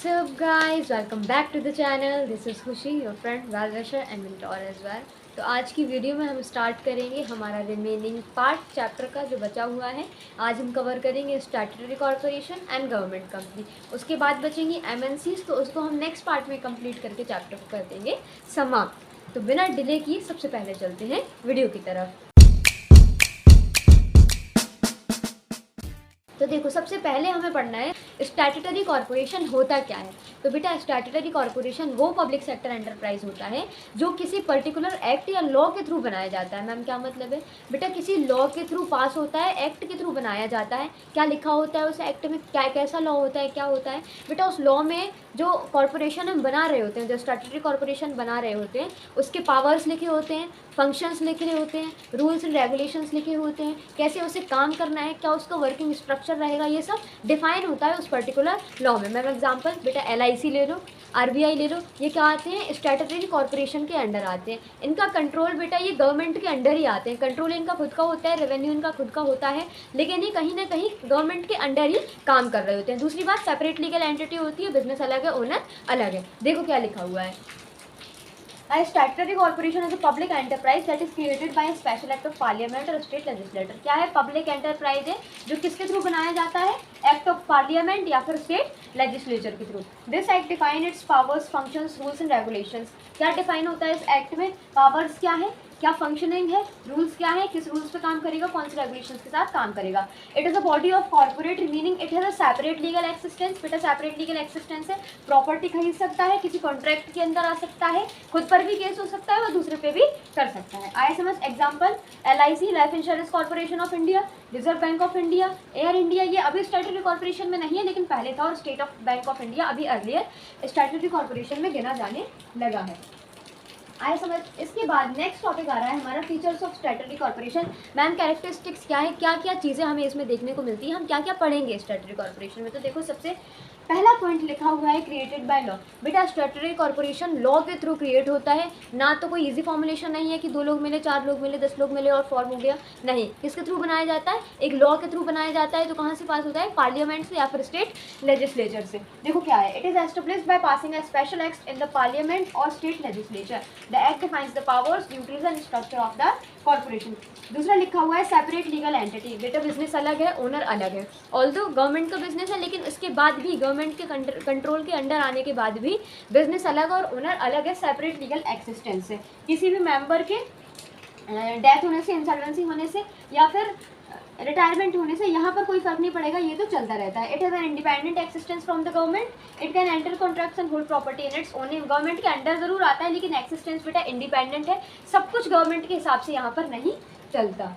What's up guys, welcome back to the channel. This is खुशी, your friend, well-wisher and mentor as well. तो आज की video में हम स्टार्ट करेंगे हमारा रिमेनिंग पार्ट चैप्टर का जो बचा हुआ है। आज हम कवर करेंगे statutory corporation and government company. उसके बाद बचेंगी एमएनसीज, तो उसको हम नेक्स्ट पार्ट में कंप्लीट करके चैप्टर को कर देंगे समाप्त। तो बिना डिले किए सबसे पहले चलते हैं वीडियो की तरफ। तो देखो, सबसे पहले हमें पढ़ना है स्टैट्यूटरी कॉर्पोरेशन होता क्या है। तो बेटा, स्टैट्यूटरी कॉर्पोरेशन वो पब्लिक सेक्टर एंटरप्राइज होता है जो किसी पर्टिकुलर एक्ट या लॉ के थ्रू बनाया जाता है। मैम क्या मतलब है? बेटा, किसी लॉ के थ्रू पास होता है, एक्ट के थ्रू बनाया जाता है। क्या लिखा होता है उस एक्ट में, क्या कैसा लॉ होता है, क्या होता है? बेटा, उस लॉ में जो कॉर्पोरेशन हम बना रहे होते हैं, जो स्टैट्यूटरी कॉर्पोरेशन बना रहे होते हैं, उसके पावर्स लिखे होते हैं, फंक्शंस लिखे होते हैं, रूल्स एंड रेगुलेशंस लिखे होते हैं, कैसे उसे काम करना है, क्या उसका वर्किंग स्ट्रक्चर रहेगा, ये सब डिफाइन होता है उस पर्टिकुलर लॉ में। मैम एग्जांपल, बेटा LIC ले लो, RBI ले लो, ये क्या आते हैं? स्टैट्यूटरी कॉर्पोरेशन के अंडर आते हैं। इनका कंट्रोल बेटा ये गवर्नमेंट के अंडर ही आते हैं। कंट्रोल इनका खुद का होता है, रेवेन्यू इनका खुद का होता है, लेकिन ये कहीं ना कहीं गवर्नमेंट के अंडर ही काम कर रहे होते हैं। दूसरी बात, सेपरेट लीगल एंटिटी होती है, बिजनेस अलग है, ओनर अलग है। देखो क्या लिखा हुआ है, A statutory corporation is a public enterprise that is created by a special act of parliament or state legislator। क्या है? पब्लिक एंटरप्राइज है जो किसके थ्रू बनाया जाता है? एक्ट ऑफ पार्लियामेंट या फिर स्टेट लेजिस्लेचर के through. This act define its powers, functions, rules and regulations. क्या डिफाइन होता है इस एक्ट में? पावर्स क्या है, क्या फंक्शनिंग है, रूल्स क्या है, किस रूल्स पे काम करेगा, कौन से रेगुलेशंस के साथ काम करेगा। It is a body of corporate, meaning it has a separate legal existence. बेटा, सेपरेट लीगल एक्सिस्टेंस है, प्रॉपर्टी खरीद सकता है, किसी कॉन्ट्रैक्ट के अंदर आ सकता है, खुद पर भी केस हो सकता है और दूसरे पे भी कर सकता है। आए समझ? Example, LIC, life insurance corporation of India, reserve bank of India, air India. ये अभी स्टैट्यूटरी कॉर्पोरेशन में नहीं है, लेकिन पहले था, और state of bank of India अभी अर्लियर स्टैट्यूटरी कॉर्पोरेशन में गिना जाने लगा है। आए समझ? इसके बाद नेक्स्ट टॉपिक आ रहा है हमारा features of statutory corporation. Ma'am characteristics क्या है, क्या क्या चीज़ें हमें इसमें देखने को मिलती है, हम क्या क्या पढ़ेंगे स्टैट्यूटरी कॉर्पोरेशन में। तो देखो, सबसे पहला पॉइंट लिखा हुआ है क्रिएटेड बाय लॉ। बेटा, स्टैट्यूटरी कॉर्पोरेशन लॉ के थ्रू क्रिएट होता है। ना तो कोई इजी फॉर्मुलेशन नहीं है कि 2 लोग मिले, 4 लोग मिले, 10 लोग मिले और फॉर्म हो गया। नहीं, किसके थ्रू बनाया जाता है? एक लॉ के थ्रू बनाया जाता है। तो कहाँ से पास होता है? पार्लियामेंट से या फिर स्टेट लेजिस्लेचर से। देखो क्या है, it is established by passing a special act in the parliament और state legislature. The act defines the powers, duties and structure of the corporation. दूसरा लिखा हुआ है सेपरेट लीगल एंटिटी। बेटा, बिजनेस अलग है, ओनर अलग है। ऑल्दो गवर्नमेंट का बिजनेस है, लेकिन इसके बाद भी गवर्नमेंट के कंट्रोल के अंडर आने के बाद भी बिजनेस अलग और ओनर अलग है। सेपरेट लीगल एक्सिस्टेंस है। किसी भी मेंबर के डेथ होने से, इंसॉल्वेंसी होने से या फिर रिटायरमेंट होने से यहाँ पर कोई फर्क नहीं पड़ेगा, ये तो चलता रहता है। It has an independent existence from the government. It can enter contracts and hold property in its own. Government के अंडर जरूर आता है, लेकिन एक्सिस्टेंस बेटा इंडिपेंडेंट है। सब कुछ गवर्नमेंट के हिसाब से यहाँ पर नहीं चलता।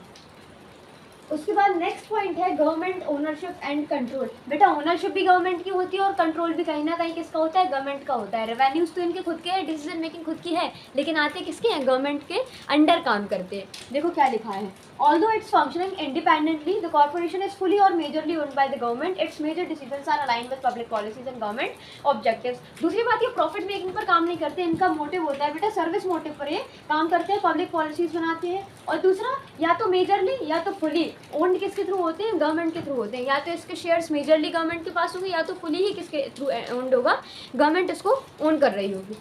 उसके बाद नेक्स्ट पॉइंट है गवर्नमेंट ओनरशिप एंड कंट्रोल। बेटा, ओनरशिप भी गवर्नमेंट की होती है और कंट्रोल भी कहीं ना कहीं किसका होता है? गवर्नमेंट का होता है। रेवेन्यूज तो इनके खुद के हैं, डिसीजन मेकिंग खुद की है, लेकिन आते किसके हैं? गवर्नमेंट के अंडर काम करते हैं। देखो क्या लिखा है, although it's functioning independently, the corporation is fully or majorly owned by the government. Its major decisions are aligned with public policies and government objectives। दूसरी बात, ये प्रॉफिट मेकिंग पर काम नहीं करते। इनका मोटिव होता है बेटा सर्विस मोटिव पर ये काम करते हैं, पब्लिक पॉलिसीज बनाते हैं। और दूसरा, या तो मेजरली या तो फुली ओन्ड किसके थ्रू होते हैं? गवर्नमेंट के थ्रू होते हैं। या तो इसके शेयर्स मेजरली गवर्नमेंट के पास होंगे, या तो फुली ही किसके थ्रू ओन्ड होगा? गवर्नमेंट इसको ओन कर रही होगी।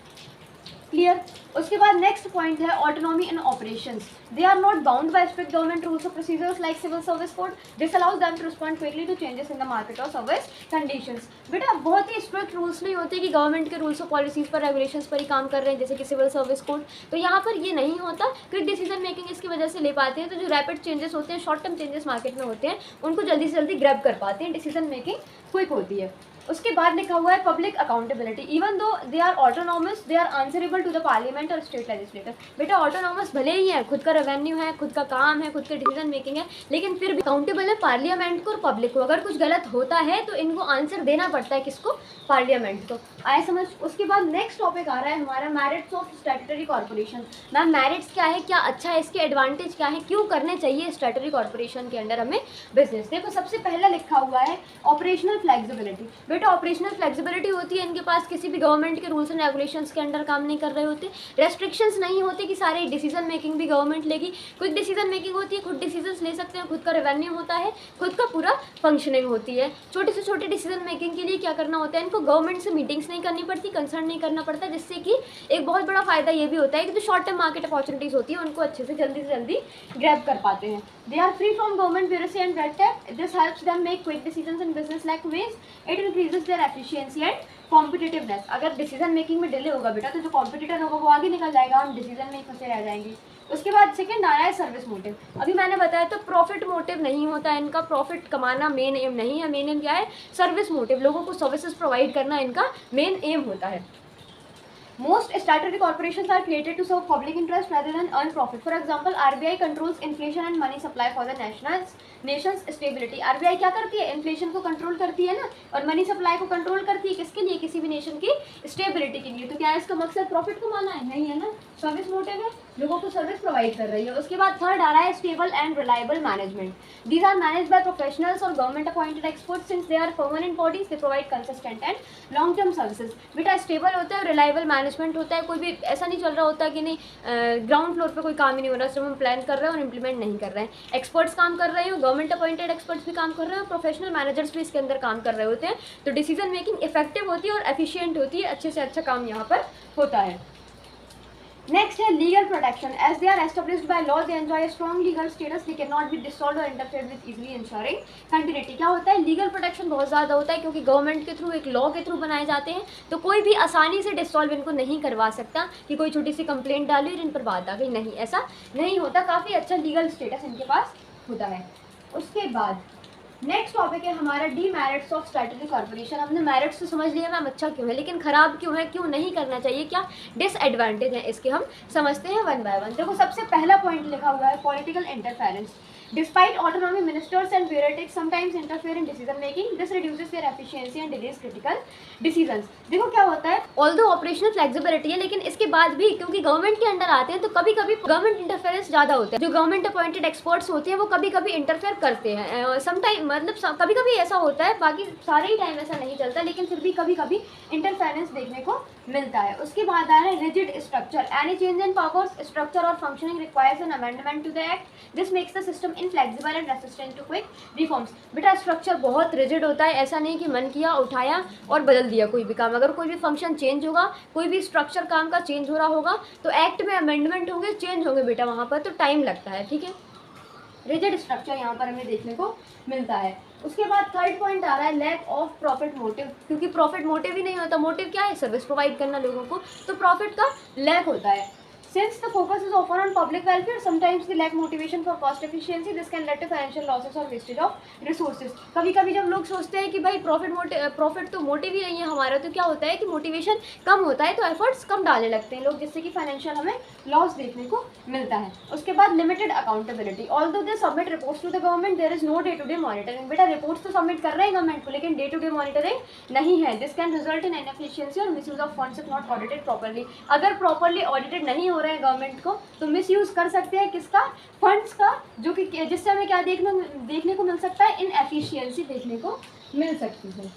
क्लियर? उसके बाद नेक्स्ट पॉइंट है autonomy in operations. They are not bound by strict government rules और procedures like civil service code. This allows them to respond quickly to changes in the market और service conditions. बेटा, बहुत ही strict rules नहीं होते कि government के rules और policies पर, रेगुलेशंस पर ही काम कर रहे हैं, जैसे कि सिविल सर्विस कोड। तो यहाँ पर ये नहीं होता। क्विक डिसीजन मेकिंग इसकी वजह से ले पाते हैं। तो जो रैपिड चेंजेस होते हैं, शॉर्ट टर्म चेंजेस मार्केट में होते हैं, उनको जल्दी से जल्दी ग्रैब कर पाते हैं। डिसीजन मेकिंग क्विक होती है। उसके बाद लिखा हुआ है public accountability. Even though they are autonomous, they are answerable to the parliament और स्टेट लेजिस्लेटर। बेटा, ऑटोनॉमस भले ही है, खुद का रेवेन्यू है, खुद का काम है, खुद का डिसीजन मेकिंग है, लेकिन फिर भी अकाउंटेबल है पार्लियामेंट को और पब्लिक को। अगर कुछ गलत होता है तो इनको आंसर देना पड़ता है, किसको? पार्लियामेंट को। आए समझ? उसके बाद नेक्स्ट टॉपिक आ रहा है हमारा merits of statutory corporation. Ma'am, merits क्या है, क्या अच्छा है, इसके एडवांटेज क्या है, क्यों करने चाहिए स्टैट्यूटरी कॉर्पोरेशन के अंडर हमें बिजनेस। देखो, सबसे पहला लिखा हुआ है ऑपरेशनल फ्लेक्सिबिलिटी। बेटा ऑपरेशनल फ्लेक्सिबिलिटी होती है इनके पास, किसी भी गवर्नमेंट के रूल्स एंड रेगुलेशंस के अंडर काम नहीं कर रहे होते, रेस्ट्रिक्शंस नहीं होते कि सारे डिसीजन मेकिंग भी गवर्नमेंट लेगी, क्विक डिसीजन मेकिंग होती है, खुद डिसीजंस ले सकते हैं, खुद का रेवेन्यू होता है, खुद का पूरा फंक्शनिंग होती है। छोटे से छोटे डिसीजन मेकिंग के लिए क्या करना होता है, इनको गवर्नमेंट से मीटिंग्स नहीं करनी पड़ती, कंसर्न नहीं करना पड़ता, जिससे कि एक बहुत बड़ा फायदा ये भी होता है कि जो शॉर्ट टर्म मार्केट अपॉर्चुनिटीज होती है उनको अच्छे से जल्दी ग्रैब कर पाते हैं। They are free from government bureaucracy and red tape, this helps them make quick decisions in business like ways, it increases their efficiency and competitiveness. अगर डिसीजन मेकिंग में डिले होगा बेटा तो जो कॉम्पिटिटर होगा वो आगे निकल जाएगा, हम डिसीजन में ही फंसे रह जाएंगे। उसके बाद सेकंड आया है सर्विस मोटिव। अभी मैंने बताया तो प्रॉफिट मोटिव नहीं होता है इनका, प्रॉफिट कमाना मेन एम नहीं है, मेन एम क्या है, सर्विस मोटिव, लोगों को सर्विसेज प्रोवाइड करना इनका मेन एम होता है। Most statutory corporations are created to serve public interest rather than earn profit. For example, RBI controls inflation and money supply for the nation's stability. RBI क्या करती है, inflation को control करती है ना, और मनी सप्लाई को कंट्रोल करती है, किसके लिए, किसी भी नेशन की स्टेबिलिटी के लिए। तो क्या इसका मकसद प्रॉफिट कमाना है, नहीं है ना, सर्विस मोटिव है, लोगों को सर्विस प्रोवाइड कर रही है। उसके बाद थर्ड आ रहा है stable and reliable management. These are managed by professionals और government appointed experts, since they are permanent bodies, they provide consistent and long term services. बेटा स्टेबल होता है, रिलायबल मैनेजमेंट होता है, कोई भी ऐसा नहीं चल रहा होता कि नहीं ग्राउंड फ्लोर पे कोई काम ही नहीं हो रहा, सिर्फ हम प्लान कर रहे हैं और इम्प्लीमेंट नहीं कर रहे हैं। एक्सपर्ट्स काम कर रहे हो, गवर्नमेंट अपॉइंटेड एक्सपर्ट्स भी काम कर रहे हैं, प्रोफेशनल मैनेजर्स भी इसके अंदर काम कर रहे होते हैं, तो डिसीजन मेकिंग इफेक्टिव होती है और एफिशिएंट होती है, अच्छे से अच्छा काम यहाँ पर होता है। नेक्स्ट है legal protection. As they are established by law, they enjoy strong legal status, they can not be dissolved और interfered with easily ensuring continuity. क्या होता है, लीगल प्रोटेक्शन बहुत ज़्यादा होता है, क्योंकि गवर्नमेंट के थ्रू, एक लॉ के थ्रू बनाए जाते हैं, तो कोई भी आसानी से डिसॉल्व इनको नहीं करवा सकता कि कोई छोटी सी कंप्लेंट डाली और इन पर बात आ गई, नहीं, ऐसा नहीं होता, काफ़ी अच्छा लीगल स्टेटस इनके पास होता है। उसके बाद नेक्स्ट टॉपिक है हमारा डीमेरिट्स ऑफ स्टैट्यूटरी कॉर्पोरेशन। हमने मेरिट्स तो समझ लिया मैम अच्छा क्यों है, लेकिन खराब क्यों है, क्यों नहीं करना चाहिए, क्या डिसएडवांटेज है इसके, हम समझते हैं वन बाय वन। देखो सबसे पहला पॉइंट लिखा हुआ है political interference. Despite autonomy, ministers and bureaucrats sometimes interfere in decision making. This reduces their efficiency and delays critical decisions. देखो क्या होता है, although operational flexibility है, लेकिन इसके बाद भी क्योंकि गवर्नमेंट के अंडर आते हैं तो कभी कभी गवर्नमेंट इंटरफेरेंस ज़्यादा होता है। जो गवर्नमेंट अपॉइंटेड एक्सपर्ट्स होते हैं वो कभी कभी इंटरफेयर करते हैं, समटाइम मतलब कभी कभी ऐसा होता है, बाकी सारे ही टाइम ऐसा नहीं चलता, लेकिन फिर भी कभी कभी इंटरफेरेंस देखने को मिलता है। उसके बाद आ रहा है rigid structure. Any change in powers, structure और functioning requires an amendment to the act, this makes the system inflexible and resistant to quick reforms. बेटा स्ट्रक्चर बहुत रिजिड होता है, ऐसा नहीं कि मन किया उठाया और बदल दिया कोई भी काम। अगर कोई भी फंक्शन चेंज होगा, कोई भी स्ट्रक्चर काम का चेंज हो रहा होगा तो एक्ट में अमेंडमेंट होंगे, चेंज होंगे बेटा वहाँ पर, तो टाइम लगता है, ठीक है। रिजिड स्ट्रक्चर यहाँ पर हमें देखने को मिलता है। उसके बाद थर्ड पॉइंट आ रहा है लैक ऑफ प्रॉफिट मोटिव, क्योंकि प्रॉफिट मोटिव ही नहीं होता। मोटिव क्या है, सर्विस प्रोवाइड करना लोगों को, तो प्रॉफिट का लैक होता है। Since the focus is often on public welfare, sometimes they lack motivation for cost efficiency. This can lead to financial losses or wastage of resources. कभी कभी जब लोग सोचते हैं कि भाई प्रॉफिट तो मोटिव ही नहीं है हमारा, तो क्या होता है कि मोटिवेशन कम होता है, तो एफर्ट्स कम डालने लगते हैं लोग, जिससे कि फाइनेंशियल हमें लॉस देखने को मिलता है। उसके बाद limited accountability. Although they submit reports to the government, there is no day to day monitoring. बेटा रिपोर्ट्स तो सबमिट कर रहे हैं गवर्नमेंट को, लेकिन डे टू डे मॉनिटरिंग नहीं है। This can result in inefficiency और misuse of funds if not audited properly. अगर प्रॉपर्ली ऑडिटेड नहीं हो रहे हैं गवर्नमेंट को, तो मिसयूज कर सकते हैं किसका, फंड्स का, जो कि जिससे हमें क्या देखने को मिल सकता है, इनएफिशिएंसी देखने को मिल सकती है।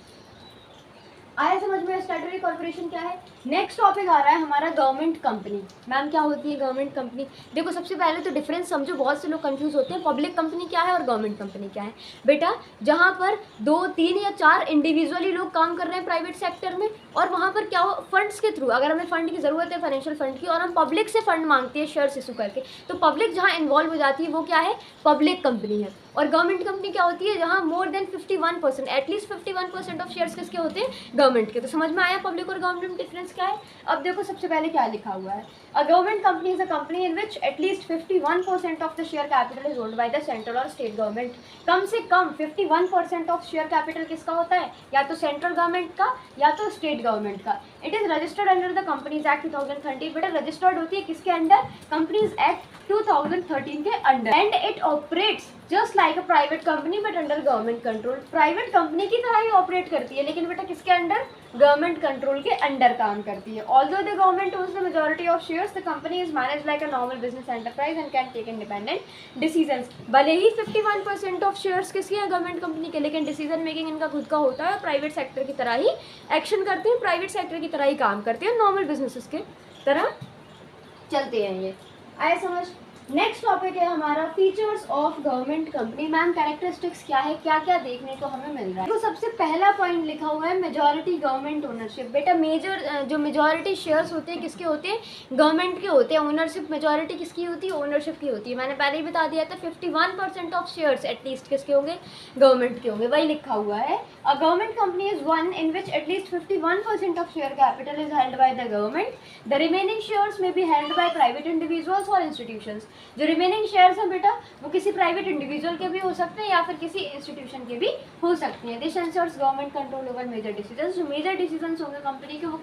आया समझ में स्टैट्यूटरी कॉर्पोरेशन क्या है। नेक्स्ट टॉपिक आ रहा है हमारा गवर्नमेंट कंपनी। मैम क्या होती है गवर्नमेंट कंपनी, देखो सबसे पहले तो डिफरेंस समझो, बहुत से लोग कंफ्यूज होते हैं पब्लिक कंपनी क्या है और गवर्नमेंट कंपनी क्या है। बेटा जहाँ पर 2, 3 या 4 इंडिविजुअली लोग काम कर रहे हैं प्राइवेट सेक्टर में, और वहाँ पर क्या हो, फंड्स के थ्रू, अगर हमें फंड की ज़रूरत है फाइनेंशियल फंड की, और हम पब्लिक से फंड मांगते हैं शेयर्स इशू करके, तो पब्लिक जहाँ इन्वॉल्व हो जाती है वो क्या है, पब्लिक कंपनी है। और गवर्नमेंट कंपनी क्या होती है, जहाँ more than 51%, at least 51% of shares किसके होते हैं, गवर्नमेंट के। तो समझ में आया पब्लिक और गवर्नमेंट डिफरेंस क्या है। अब देखो सबसे पहले क्या लिखा हुआ है, a government company is a company in which at least 51% of the share capital is hold by the central और स्टेट गवर्नमेंट। कम से कम 51% ऑफ शेयर कैपिटल किसका होता है, या तो सेंट्रल गवर्नमेंट का या तो स्टेट गवर्नमेंट का। It is registered under the companies act 2013। बेटा रजिस्टर्ड होती है किसके अंडर, कंपनीज एक्ट 2013 के under. And it operates just like a private company but under government control. Private company की तरह ही ऑपरेट करती है, लेकिन बेटा किसके अंडर? गवर्नमेंट कंट्रोल के अंडर काम करती है। Although the government owns the majority of shares, the company is manage like a normal business enterprise and can take independent decisions. भले ही 51% ऑफ शेयर्स किसके हैं? गवर्नमेंट कंपनी के, लेकिन डिसीजन मेकिंग इनका खुद का होता है। प्राइवेट सेक्टर की तरह ही एक्शन करते हैं, प्राइवेट सेक्टर की तरह ही काम करते हैं, नॉर्मल बिजनेसेस के तरह चलते हैं ये। आए समझ? नेक्स्ट टॉपिक है हमारा features of government company. Ma'am characteristics क्या है, क्या क्या देखने को हमें मिल रहा है? तो सबसे पहला पॉइंट लिखा हुआ है मेजॉरिटी गवर्नमेंट ओनरशिप। बेटा मेजर जो मेजॉरिटी शेयर्स होते हैं किसके होते हैं? गवर्नमेंट के होते हैं। ओनरशिप मेजॉरिटी किसकी होती है? ओनरशिप की होती है। मैंने पहले ही बता दिया था 51% ऑफ शेयर्स एटलीस्ट किसके होंगे? गवर्नमेंट के होंगे, वही लिखा हुआ है। A government company is one in which at least 51% of share capital is held by the government. The remaining shares may be held by private individuals और इंस्टीट्यूशंस। जो रिमेनिंग शेयर्स हैं बेटा वो किसी प्राइवेट इंडिविजुअल के भी हो सकते हैं या फिर किसी इंस्टीट्यूशन के भी हो सकते हैं। This ensures government control over major decisions. जो मेजर डिसीजंस होंगे कंपनी के वो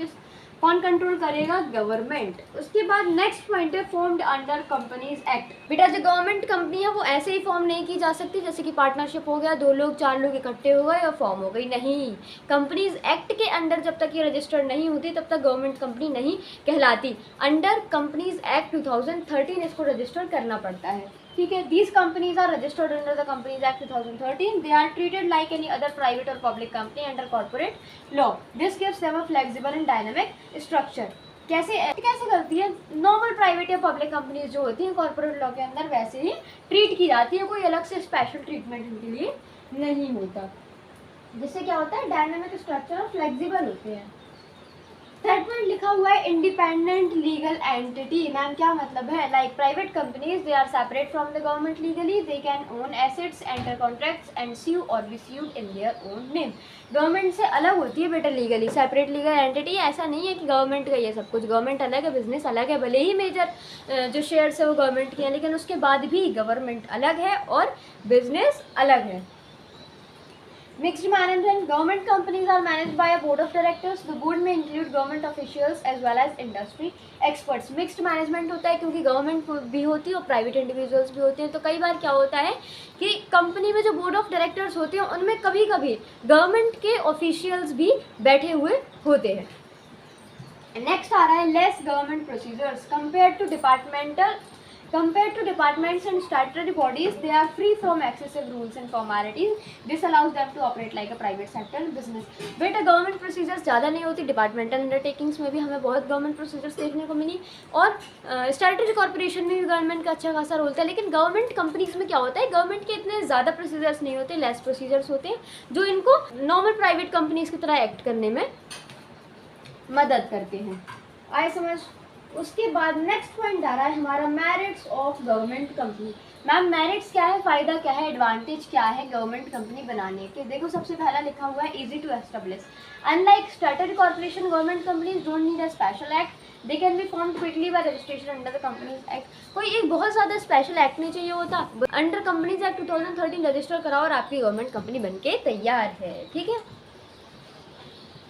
कौन कंट्रोल करेगा? गवर्नमेंट। उसके बाद नेक्स्ट पॉइंट है फॉर्म्ड अंडर कंपनीज एक्ट। बेटा जो गवर्नमेंट कंपनी है वो ऐसे ही फॉर्म नहीं की जा सकती जैसे कि पार्टनरशिप हो गया, 2 लोग 4 लोग इकट्ठे हो गए और फॉर्म हो गई, नहीं। कंपनीज एक्ट के अंडर जब तक ये रजिस्टर्ड नहीं होती तब तक गवर्नमेंट कंपनी नहीं कहलाती। अंडर कंपनीज एक्ट 2013 इसको रजिस्टर करना पड़ता है, ठीक है। These companies are registered under the companies act 2013। They are treated like any other private और public company under corporate law. This gives them a flexible and dynamic structure. कैसे करती है? नॉर्मल प्राइवेट या पब्लिक कंपनीज जो होती हैं corporate law के अंदर वैसे ही ट्रीट की जाती है, कोई अलग से स्पेशल ट्रीटमेंट इनके लिए नहीं होता। जिससे क्या होता है? डायनामिक स्ट्रक्चर और फ्लेक्सिबल होते हैं। थर्ड पॉइंट लिखा हुआ है इंडिपेंडेंट लीगल एंटिटी। मैम क्या मतलब है? Like private companies they are separate from the government legally, they can own assets, enter contracts and sue और be sued in their own name. Government से अलग होती है बेटा लीगली, सेपरेट लीगल एंटिटी। ऐसा नहीं है कि गवर्नमेंट का ये सब कुछ, गवर्नमेंट अलग है, बिजनेस अलग है। भले ही मेजर जो शेयर्स है वो गवर्नमेंट के हैं, लेकिन उसके बाद भी गवर्नमेंट अलग है और बिजनेस अलग है। Mixed management. Government companies are managed by a board of directors. The board may include government officials as well as industry experts. Mixed management होता है क्योंकि गवर्नमेंट भी होती है और प्राइवेट इंडिविजुअल्स भी होते हैं। तो कई बार क्या होता है कि कंपनी में जो बोर्ड ऑफ डायरेक्टर्स होते हैं उनमें कभी कभी गवर्नमेंट के ऑफिशियल्स भी बैठे हुए होते हैं। नेक्स्ट आ रहा है less government procedures Compared to departments and statutory bodies, they are free from excessive rules and formalities. This allows them to operate like a private sector business. बेटा गवर्नमेंट प्रोसीजर्स ज़्यादा नहीं होती। डिपार्टमेंटल अंडरटेकिंग्स में भी हमें बहुत government procedures देखने को मिली और स्टैट्यूटरी कॉर्पोरेशन में भी गवर्नमेंट का अच्छा खासा रोल था। लेकिन गवर्नमेंट कंपनीज में क्या होता है? गवर्नमेंट के इतने ज़्यादा प्रोसीजर्स नहीं होते, लेस प्रोसीजर्स होते हैं जो इनको नॉर्मल प्राइवेट कंपनीज की तरह एक्ट करने में मदद करते हैं। आए समझ? उसके बाद नेक्स्ट पॉइंट आ रहा है हमारा merits of government company. Ma'am merits क्या है, फ़ायदा क्या है, एडवांटेज क्या है गवर्नमेंट कंपनी बनाने के? देखो सबसे पहला लिखा हुआ है easy to establish. Unlike statutory corporation, government companies don't need a special act, they can be formed quickly by registration under the companies act. कोई एक बहुत ज़्यादा स्पेशल एक्ट नहीं चाहिए होता, अंडर कंपनीज एक्ट 2013 रजिस्टर कराओ और आपकी गवर्नमेंट कंपनी बन के तैयार है, ठीक है।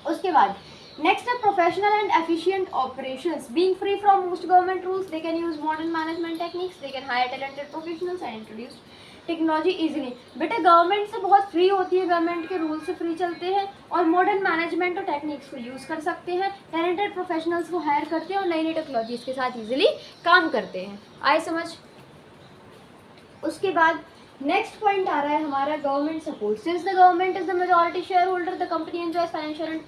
उसके बाद next are professional and efficient operations. Being free from most government rules, they can use modern management techniques, they can hire talented professionals and introduce technology easily. बेटा गवर्नमेंट से बहुत फ्री होती है, गवर्नमेंट के रूल से free चलते हैं और मॉडर्न मैनेजमेंट और टेक्निक्स को यूज़ कर सकते हैं, टैलेंटेड प्रोफेशनल्स को हायर करते हैं और नई नई टेक्नोलॉजीज के साथ इजीली काम करते हैं। आए समझ? उसके बाद नेक्स्ट पॉइंट आ रहा है हमारा government support. Since the government is the majority share holder, the company enjoys financial and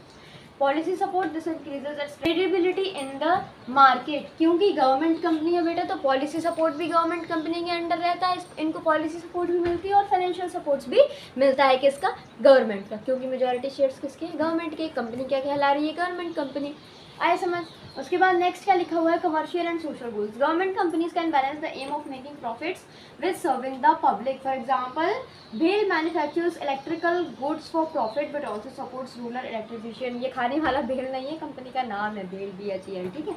policy support, this increases it's credibility in the market. क्योंकि गवर्नमेंट कंपनी है बेटा तो पॉलिसी सपोर्ट भी गवर्नमेंट कंपनी के अंडर रहता है, इनको policy support भी मिलती है और फाइनेंशियल सपोर्ट्स भी मिलता है किसका? गवर्नमेंट का, क्योंकि मेजॉरिटी शेयर्स किसके? गवर्नमेंट के। कंपनी क्या कहला रही है? Government company. आए समझ? उसके बाद नेक्स्ट क्या लिखा हुआ है? Commercial and social goals. Government companies can balance the aim of making profits with serving the public. For example भेल manufactures electrical goods for profit but also supports rural electrification. ये खाने वाला भेल नहीं है, कंपनी का नाम है भेल, BHEL, ठीक है।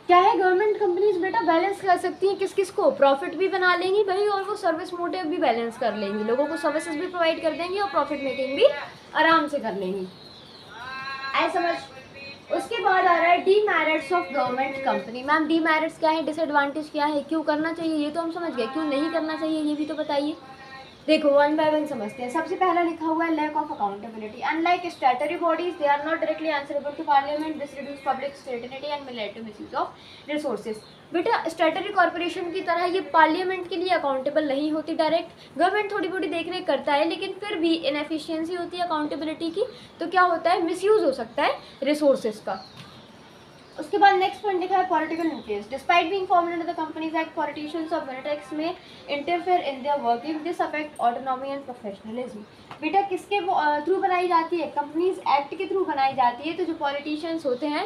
क्या है? गवर्नमेंट कंपनीज बेटा बैलेंस कर सकती हैं किस किस को? प्रॉफिट भी बना लेंगी भाई और वो सर्विस मोटिव भी बैलेंस कर लेंगी, लोगों को सर्विसेज भी प्रोवाइड कर देंगी और प्रॉफिट मेकिंग भी आराम से कर लेंगी। आए समझ? उसके बाद आ रहा है demerits of government company. Ma'am demerits क्या है, डिसएडवांटेज क्या है, क्यों करना चाहिए ये तो हम समझ गए, क्यों नहीं करना चाहिए ये भी तो बताइए। देखो वन बाय वन समझते हैं। सबसे पहला लिखा हुआ है lack of accountability. Unlike statutory bodies they are not directly answerable to parliament, this reduce public scrutiny and may lead to misuse of resources. बेटा स्टैट्यूटरी कॉर्पोरेशन की तरह ये पार्लियामेंट के लिए अकाउंटेबल नहीं होती डायरेक्ट। गवर्नमेंट थोड़ी बहुत देख रेख करता है, लेकिन फिर भी इनएफिशिएंसी होती है अकाउंटेबिलिटी की, तो क्या होता है, मिसयूज हो सकता है रिसोर्सेज का। उसके बाद नेक्स्ट पॉइंट लिखा है political interest. Despite being formed under the companies act, politicians of मिनिटेक्स may interfere in their working, this affect autonomy and professionalism. बेटा किसके थ्रू बनाई जाती है, कंपनीज एक्ट के थ्रू बनाई जाती है। तो जो पॉलिटिशियंस होते हैं,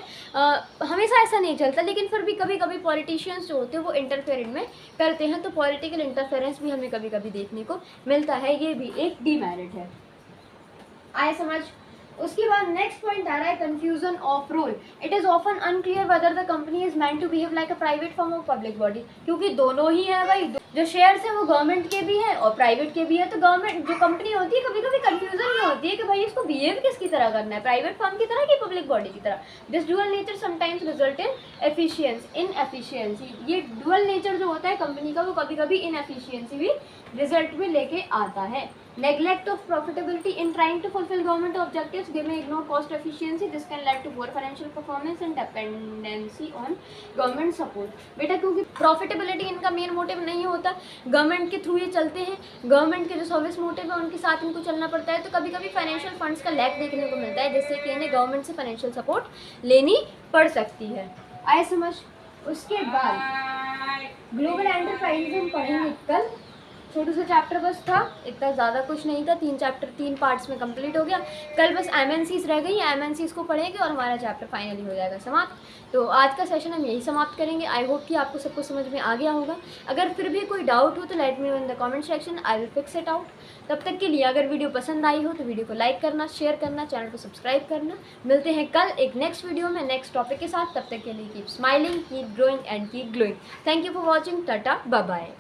हमेशा ऐसा नहीं चलता, लेकिन फिर भी कभी कभी पॉलिटिशियंस जो होते हैं वो इंटरफेयर इनमें करते हैं, तो पॉलिटिकल इंटरफेरेंस भी हमें कभी कभी देखने को मिलता है, ये भी एक डीमेरिट है। आए समझ। उसके बाद नेक्स्ट पॉइंट आ रहा है confusion of role. It is often unclear whether the company is meant to behave like a private firm और पब्लिक बॉडी, क्योंकि दोनों ही है भाई, जो शेयर्स हैं वो गवर्नमेंट के भी हैं और प्राइवेट के भी है। तो गवर्नमेंट जो कंपनी होती है, कभी कभी कंफ्यूजन ये होती है कि भाई इसको बिहेव किसकी तरह करना है, प्राइवेट फर्म की तरह कि पब्लिक बॉडी की तरह। This dual nature sometimes result in inefficiency. ये डुअल नेचर जो होता है कंपनी का, वो कभी कभी इनएफिशिएंसी भी रिजल्ट में लेके आता है। Neglect of profitability in trying to fulfill government objectives, they may ignore cost efficiency, this can lead to poor financial performance and dependency on government support। बेटा क्योंकि profitability इनका मेन मोटिव नहीं होता, गवर्नमेंट के थ्रू ये चलते हैं, government के जो सर्विस मोटिव है उनके साथ इनको चलना पड़ता है, तो कभी कभी फाइनेंशियल फंड्स का लैक देखने को मिलता है, जिससे कि इन्हें गवर्नमेंट से फाइनेंशियल सपोर्ट लेनी पड़ सकती है। आए समझ। उसके बाद ग्लोबल एंटरप्राइज हम पढ़ेंगे कल, छोटू सा चैप्टर बस था, इतना ज़्यादा कुछ नहीं था, 3 चैप्टर 3 पार्ट्स में कंप्लीट हो गया। कल बस एमएनसीज रह गई, एमएनसीज को पढ़ेंगे और हमारा चैप्टर फाइनली हो जाएगा समाप्त। तो आज का सेशन हम यही समाप्त करेंगे। आई होप कि आपको सब कुछ समझ में आ गया होगा। अगर फिर भी कोई डाउट हो तो let me know in the comment section, I will fix it out. तब तक के लिए अगर वीडियो पसंद आई हो तो वीडियो को लाइक करना, शेयर करना, चैनल को सब्सक्राइब करना। मिलते हैं कल एक नेक्स्ट वीडियो में नेक्स्ट टॉपिक के साथ। तब तक के लिए keep smiling, keep growing and keep glowing. Thank you for watching. Tata, bye bye.